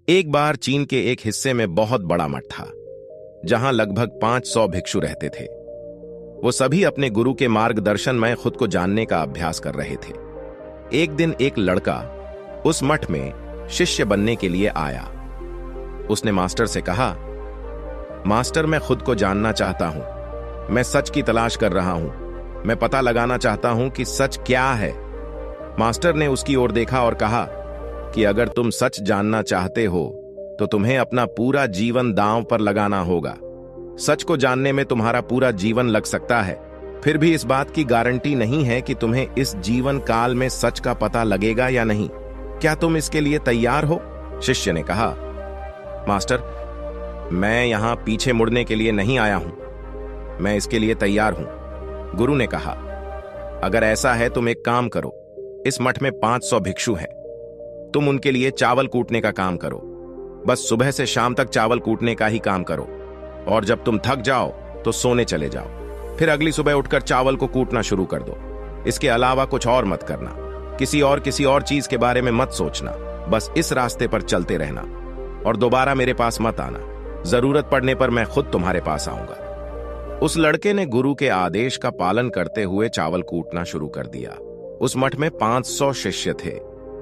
एक बार चीन के एक हिस्से में बहुत बड़ा मठ था, जहां लगभग 500 भिक्षु रहते थे। वो सभी अपने गुरु के मार्गदर्शन में खुद को जानने का अभ्यास कर रहे थे। एक दिन एक लड़का उस मठ में शिष्य बनने के लिए आया। उसने मास्टर से कहा, मास्टर, मैं खुद को जानना चाहता हूं। मैं सच की तलाश कर रहा हूं। मैं पता लगाना चाहता हूं कि सच क्या है। मास्टर ने उसकी ओर देखा और कहा कि अगर तुम सच जानना चाहते हो तो तुम्हें अपना पूरा जीवन दांव पर लगाना होगा। सच को जानने में तुम्हारा पूरा जीवन लग सकता है, फिर भी इस बात की गारंटी नहीं है कि तुम्हें इस जीवन काल में सच का पता लगेगा या नहीं। क्या तुम इसके लिए तैयार हो? शिष्य ने कहा, मास्टर, मैं यहां पीछे मुड़ने के लिए नहीं आया हूं। मैं इसके लिए तैयार हूं। गुरु ने कहा, अगर ऐसा है तुम एक काम करो। इस मठ में 500 भिक्षु हैं। तुम उनके लिए चावल कूटने का काम करो। बस सुबह से शाम तक चावल कूटने का ही काम करो, और जब तुम थक जाओ तो सोने चले जाओ। फिर अगली सुबह उठकर चावल को कूटना शुरू कर दो। इसके अलावा कुछ और मत करना। किसी और चीज के बारे में मत सोचना। बस इस रास्ते पर चलते रहना और दोबारा मेरे पास मत आना। जरूरत पड़ने पर मैं खुद तुम्हारे पास आऊंगा। उस लड़के ने गुरु के आदेश का पालन करते हुए चावल कूटना शुरू कर दिया। उस मठ में 500 शिष्य थे।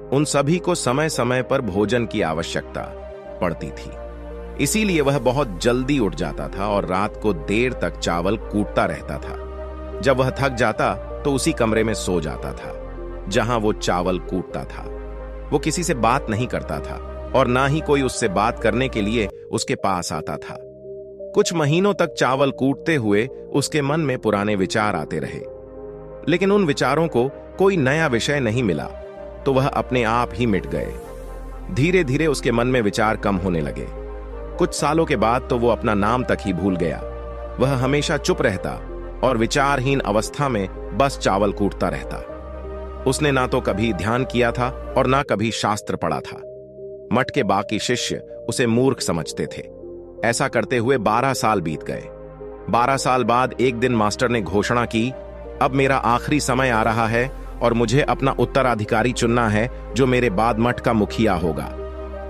उन सभी को समय समय पर भोजन की आवश्यकता पड़ती थी, इसीलिए वह बहुत जल्दी उठ जाता था और रात को देर तक चावल कूटता रहता था। जब वह थक जाता तो उसी कमरे में सो जाता था जहां वो चावल कूटता था। वो किसी से बात नहीं करता था और ना ही कोई उससे बात करने के लिए उसके पास आता था। कुछ महीनों तक चावल कूटते हुए उसके मन में पुराने विचार आते रहे, लेकिन उन विचारों को कोई नया विषय नहीं मिला तो वह अपने आप ही मिट गए। धीरे धीरे उसके मन में विचार कम होने लगे। कुछ सालों के बाद तो वो अपना नाम तक ही भूल गया। वह हमेशा चुप रहता और विचारहीन अवस्था में बस चावल कूटता रहता। उसने ना तो कभी ध्यान किया था और ना कभी शास्त्र पढ़ा था। मठ के बाकी शिष्य उसे मूर्ख समझते थे। ऐसा करते हुए 12 साल बीत गए। 12 साल बाद एक दिन मास्टर ने घोषणा की, अब मेरा आखिरी समय आ रहा है और मुझे अपना उत्तराधिकारी चुनना है जो मेरे बाद मठ का मुखिया होगा।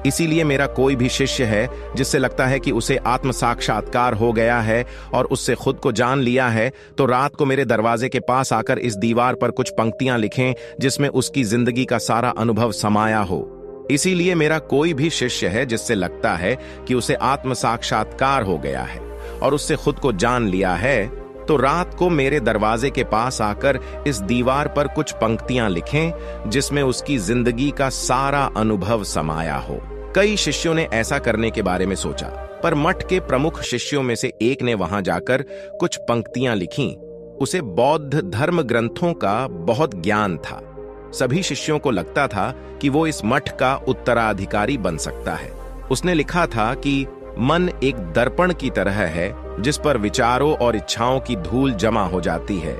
इसीलिए मेरा कोई भी शिष्य है जिससे लगता है कि उसे आत्म साक्षात्कार हो गया है और उससे खुद को जान लिया है, तो रात को मेरे दरवाजे के पास आकर इस दीवार पर कुछ पंक्तियां लिखें जिसमें उसकी जिंदगी का सारा अनुभव समाया हो। इसीलिए मेरा कोई भी शिष्य है जिससे लगता है कि उसे आत्म साक्षात्कार हो गया है और उससे खुद को जान लिया है, तो रात को मेरे दरवाजे के पास आकर इस दीवार पर कुछ पंक्तियां लिखें जिसमें उसकी जिंदगी का सारा अनुभव समाया हो। कई शिष्यों ने ऐसा करने के बारे में सोचा, पर मठ के प्रमुख शिष्यों में से एक ने वहां जाकर कुछ पंक्तियां लिखीं। उसे बौद्ध धर्म ग्रंथों का बहुत ज्ञान था। सभी शिष्यों को लगता था कि वो इस मठ का उत्तराधिकारी बन सकता है। उसने लिखा था कि मन एक दर्पण की तरह है जिस पर विचारों और इच्छाओं की धूल जमा हो जाती है।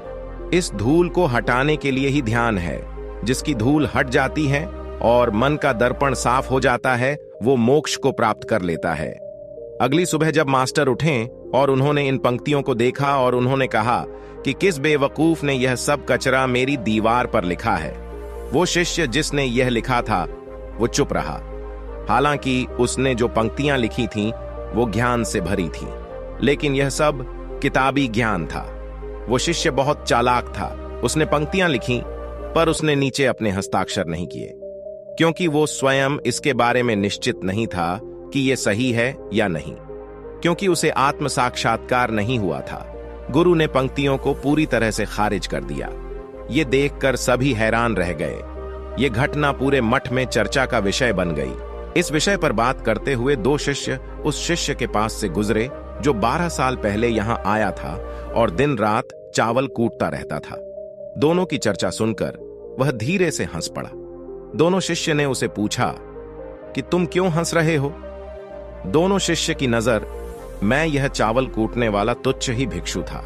इस धूल को हटाने के लिए ही ध्यान है। जिसकी धूल हट जाती है और मन का दर्पण साफ हो जाता है, वो मोक्ष को प्राप्त कर लेता है। अगली सुबह जब मास्टर उठे और उन्होंने इन पंक्तियों को देखा और उन्होंने कहा कि किस बेवकूफ ने यह सब कचरा मेरी दीवार पर लिखा है। वो शिष्य जिसने यह लिखा था वो चुप रहा। हालांकि उसने जो पंक्तियां लिखी थीं वो ज्ञान से भरी थी, लेकिन यह सब किताबी ज्ञान था। वो शिष्य बहुत चालाक था। उसने पंक्तियां लिखी पर उसने नीचे अपने हस्ताक्षर नहीं किए, क्योंकि वो स्वयं इसके बारे में निश्चित नहीं था कि यह सही है या नहीं, क्योंकि उसे आत्म साक्षात्कार नहीं हुआ था। गुरु ने पंक्तियों को पूरी तरह से खारिज कर दिया। ये देखकर सभी हैरान रह गए। ये घटना पूरे मठ में चर्चा का विषय बन गई। इस विषय पर बात करते हुए 2 शिष्य उस शिष्य के पास से गुजरे जो 12 साल पहले यहां आया था और दिन रात चावल कूटता रहता था। दोनों की चर्चा सुनकर वह धीरे से हंस पड़ा। दोनों शिष्य ने उसे पूछा कि तुम क्यों हंस रहे हो? दोनों शिष्य की नजर मैं यह चावल कूटने वाला तुच्छ ही भिक्षु था।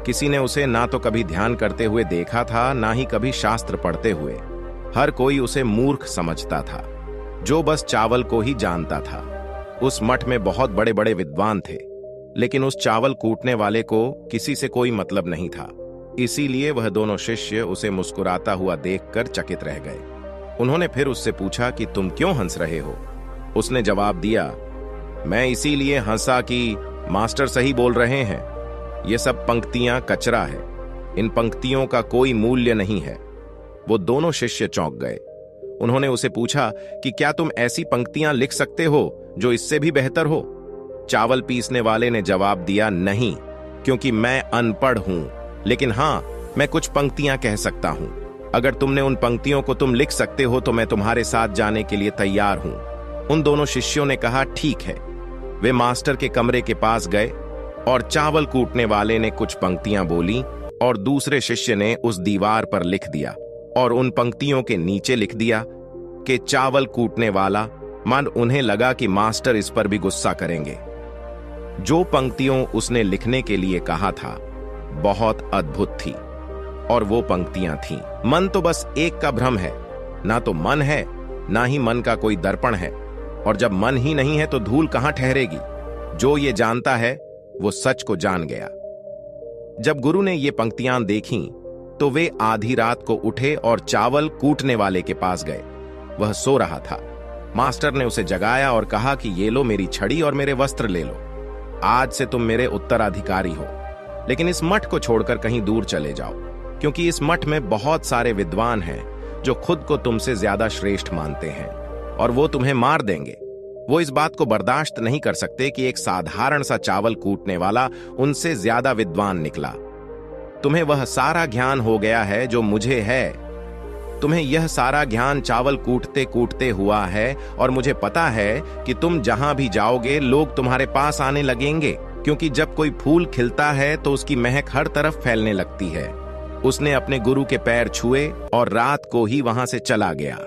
किसी ने उसे ना तो कभी ध्यान करते हुए देखा था, ना ही कभी शास्त्र पढ़ते हुए। हर कोई उसे मूर्ख समझता था जो बस चावल को ही जानता था। उस मठ में बहुत बड़े बड़े विद्वान थे, लेकिन उस चावल कूटने वाले को किसी से कोई मतलब नहीं था। इसीलिए वह दोनों शिष्य उसे मुस्कुराता हुआ देखकर चकित रह गए। उन्होंने फिर उससे पूछा कि तुम क्यों हंस रहे हो? उसने जवाब दिया, मैं इसीलिए हंसा कि मास्टर सही बोल रहे हैं। ये सब पंक्तियां कचरा है, इन पंक्तियों का कोई मूल्य नहीं है। वो दोनों शिष्य चौंक गए। उन्होंने उसे पूछा कि क्या तुम ऐसी पंक्तियां लिख सकते हो जो इससे भी बेहतर हो? चावल पीसने वाले ने जवाब दिया, नहीं, क्योंकि मैं अनपढ़ हूं, लेकिन हां, मैं कुछ पंक्तियां कह सकता हूं। अगर तुमने उन पंक्तियों को तुम लिख सकते हो तो मैं तुम्हारे साथ जाने के लिए तैयार हूं। उन दोनों शिष्यों ने कहा, ठीक है। वे मास्टर के कमरे के पास गए और चावल कूटने वाले ने कुछ पंक्तियां बोली और दूसरे शिष्य ने उस दीवार पर लिख दिया और उन पंक्तियों के नीचे लिख दिया कि चावल कूटने वाला। मन उन्हें लगा कि मास्टर इस पर भी गुस्सा करेंगे। जो पंक्तियों उसने लिखने के लिए कहा था बहुत अद्भुत थी और वो पंक्तियां थीं, मन तो बस एक का भ्रम है, ना तो मन है ना ही मन का कोई दर्पण है, और जब मन ही नहीं है तो धूल कहां ठहरेगी। जो ये जानता है वो सच को जान गया। जब गुरु ने ये पंक्तियां देखीं तो वे आधी रात को उठे और चावल कूटने वाले के पास गए। वह सो रहा था। मास्टर ने उसे जगाया और कहा कि ये लो मेरी छड़ी और मेरे वस्त्र ले लो, आज से तुम मेरे उत्तराधिकारी हो, लेकिन इस मठ को छोड़कर कहीं दूर चले जाओ, क्योंकि इस मठ में बहुत सारे विद्वान हैं जो खुद को तुमसे ज्यादा श्रेष्ठ मानते हैं और वो तुम्हें मार देंगे। वो इस बात को बर्दाश्त नहीं कर सकते कि एक साधारण सा चावल कूटने वाला उनसे ज्यादा विद्वान निकला। तुम्हें वह सारा ज्ञान हो गया है जो मुझे है। तुम्हें यह सारा ज्ञान चावल कूटते कूटते हुआ है और मुझे पता है कि तुम जहां भी जाओगे लोग तुम्हारे पास आने लगेंगे, क्योंकि जब कोई फूल खिलता है तो उसकी महक हर तरफ फैलने लगती है। उसने अपने गुरु के पैर छुए और रात को ही वहां से चला गया।